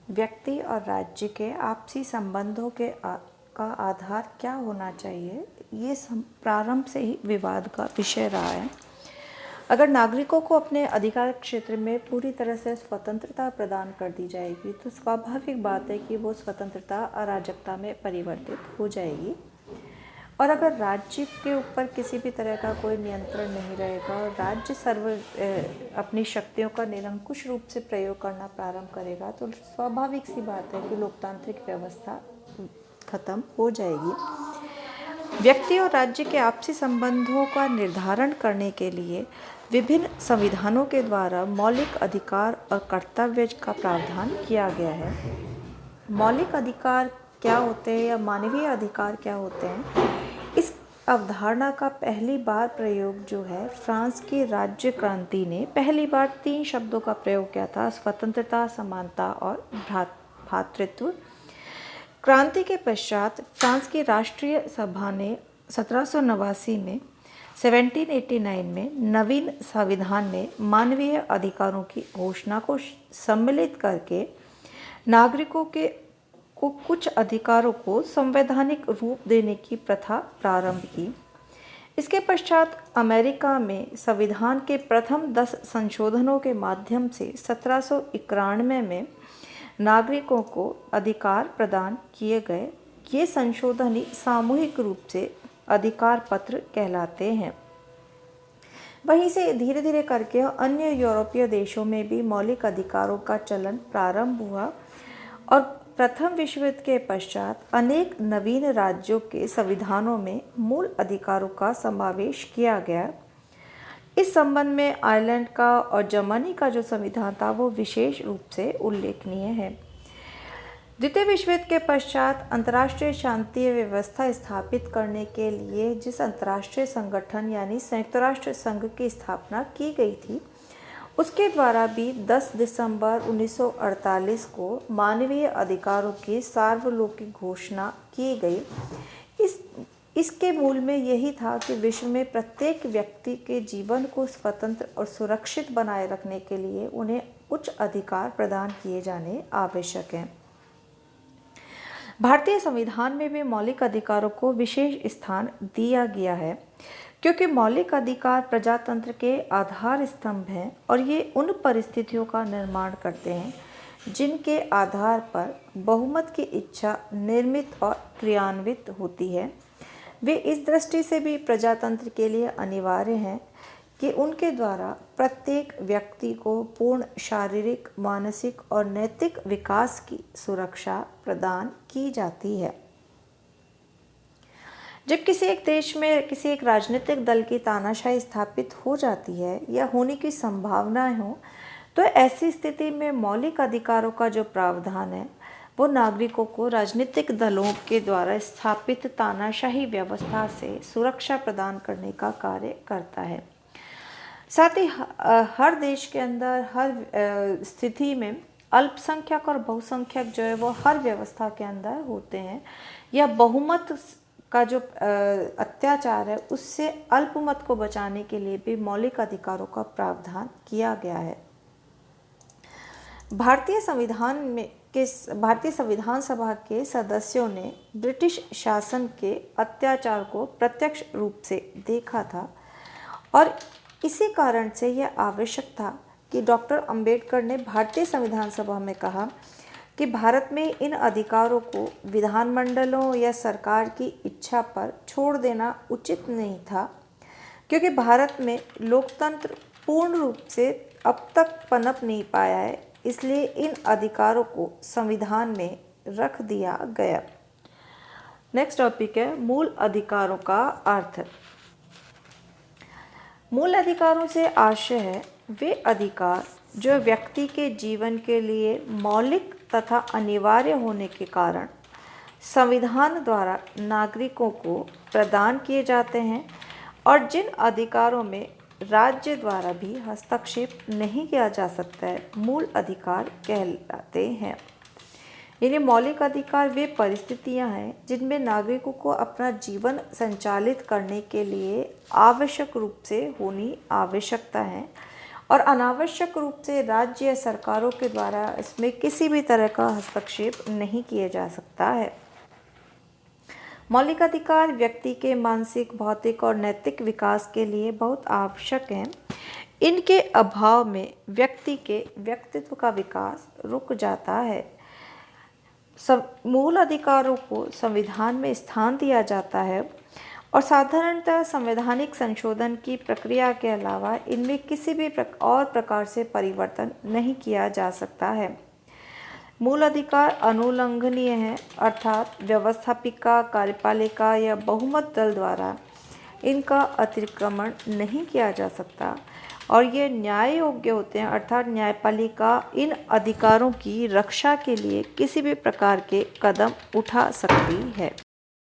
व्यक्ति और राज्य के आपसी संबंधों का आधार क्या होना चाहिए, ये प्रारंभ से ही विवाद का विषय रहा है। अगर नागरिकों को अपने अधिकार क्षेत्र में पूरी तरह से स्वतंत्रता प्रदान कर दी जाएगी तो स्वाभाविक बात है कि वो स्वतंत्रता अराजकता में परिवर्तित हो जाएगी। और अगर राज्य के ऊपर किसी भी तरह का कोई नियंत्रण नहीं रहेगा और राज्य अपनी शक्तियों का निरंकुश रूप से प्रयोग करना प्रारंभ करेगा तो स्वाभाविक सी बात है कि लोकतांत्रिक व्यवस्था खत्म हो जाएगी। व्यक्ति और राज्य के आपसी संबंधों का निर्धारण करने के लिए विभिन्न संविधानों के द्वारा मौलिक अधिकार और कर्तव्य का प्रावधान किया गया है। मौलिक अधिकार क्या होते हैं या मानवीय अधिकार क्या होते हैं, इस अवधारणा का पहली बार प्रयोग जो है फ्रांस की राज्य क्रांति ने पहली बार 3 शब्दों का प्रयोग किया था: स्वतंत्रता, समानता और भ्रातृत्व। क्रांति के पश्चात फ्रांस की राष्ट्रीय सभा ने 1789 में 1789 में नवीन संविधान में मानवीय अधिकारों की घोषणा को सम्मिलित करके नागरिकों को कुछ अधिकारों को संवैधानिक रूप देने की प्रथा प्रारंभ की। इसके पश्चात अमेरिका में संविधान के प्रथम 10 संशोधनों के माध्यम से 1791 में नागरिकों को अधिकार प्रदान किए गए। ये संशोधन ही सामूहिक रूप से अधिकार पत्र कहलाते हैं। वहीं से धीरे धीरे करके अन्य यूरोपीय देशों में भी मौलिक अधिकारों का चलन प्रारंभ हुआ और प्रथम विश्व युद्ध के पश्चात अनेक नवीन राज्यों के संविधानों में मूल अधिकारों का समावेश किया गया। इस संबंध में आयरलैंड का और जर्मनी का जो संविधान था वो विशेष रूप से उल्लेखनीय है। द्वितीय विश्व युद्ध के पश्चात अंतर्राष्ट्रीय शांति व्यवस्था स्थापित करने के लिए जिस अंतर्राष्ट्रीय संगठन यानी संयुक्त राष्ट्र संघ की स्थापना की गई थी, उसके द्वारा भी 10 दिसंबर 1948 को मानवीय अधिकारों की सार्वलौकिक घोषणा की गई। इसके मूल में यही था कि विश्व में प्रत्येक व्यक्ति के जीवन को स्वतंत्र और सुरक्षित बनाए रखने के लिए उन्हें उच्च अधिकार प्रदान किए जाने आवश्यक हैं। भारतीय संविधान में भी मौलिक अधिकारों को विशेष स्थान दिया गया है क्योंकि मौलिक अधिकार प्रजातंत्र के आधार स्तंभ हैं और ये उन परिस्थितियों का निर्माण करते हैं जिनके आधार पर बहुमत की इच्छा निर्मित और क्रियान्वित होती है। वे इस दृष्टि से भी प्रजातंत्र के लिए अनिवार्य हैं कि उनके द्वारा प्रत्येक व्यक्ति को पूर्ण शारीरिक, मानसिक और नैतिक विकास की सुरक्षा प्रदान की जाती है। जब किसी एक देश में किसी एक राजनीतिक दल की तानाशाही स्थापित हो जाती है या होने की संभावनाएं हो तो ऐसी स्थिति में मौलिक अधिकारों का जो प्रावधान है वो नागरिकों को राजनीतिक दलों के द्वारा स्थापित तानाशाही व्यवस्था से सुरक्षा प्रदान करने का कार्य करता है। साथ ही हर देश के अंदर हर स्थिति में अल्पसंख्यक और बहुसंख्यक जो है वो हर व्यवस्था के अंदर होते हैं या बहुमत का जो अत्याचार है उससे अल्पमत को बचाने के लिए भी मौलिक अधिकारों का प्रावधान किया गया है। भारतीय संविधान सभा के सदस्यों ने ब्रिटिश शासन के अत्याचार को प्रत्यक्ष रूप से देखा था और इसी कारण से यह आवश्यक था कि डॉक्टर अंबेडकर ने भारतीय संविधान सभा में कहा कि भारत में इन अधिकारों को विधानमंडलों या सरकार की इच्छा पर छोड़ देना उचित नहीं था क्योंकि भारत में लोकतंत्र पूर्ण रूप से अब तक पनप नहीं पाया है, इसलिए इन अधिकारों को संविधान में रख दिया गया। नेक्स्ट टॉपिक है मूल अधिकारों का अर्थ। मूल अधिकारों से आशय है वे अधिकार जो व्यक्ति के जीवन के लिए मौलिक तथा अनिवार्य होने के कारण संविधान द्वारा नागरिकों को प्रदान किए जाते हैं और जिन अधिकारों में राज्य द्वारा भी हस्तक्षेप नहीं किया जा सकता है, मूल अधिकार कहलाते हैं। यानी मौलिक अधिकार वे परिस्थितियां हैं जिनमें नागरिकों को अपना जीवन संचालित करने के लिए आवश्यक रूप से होनी आवश्यकता है और अनावश्यक रूप से राज्य या सरकारों के द्वारा इसमें किसी भी तरह का हस्तक्षेप नहीं किया जा सकता है। मौलिक अधिकार व्यक्ति के मानसिक, भौतिक और नैतिक विकास के लिए बहुत आवश्यक हैं। इनके अभाव में व्यक्ति के व्यक्तित्व का विकास रुक जाता है। मूल अधिकारों को संविधान में स्थान दिया जाता है और साधारणतः संवैधानिक संशोधन की प्रक्रिया के अलावा इनमें किसी भी और प्रकार से परिवर्तन नहीं किया जा सकता है। मूल अधिकार अनुल्लंघनीय है, अर्थात व्यवस्थापिका, कार्यपालिका या बहुमत दल द्वारा इनका अतिक्रमण नहीं किया जा सकता और ये न्याय योग्य होते हैं, अर्थात न्यायपालिका इन अधिकारों की रक्षा के लिए किसी भी प्रकार के कदम उठा सकती है।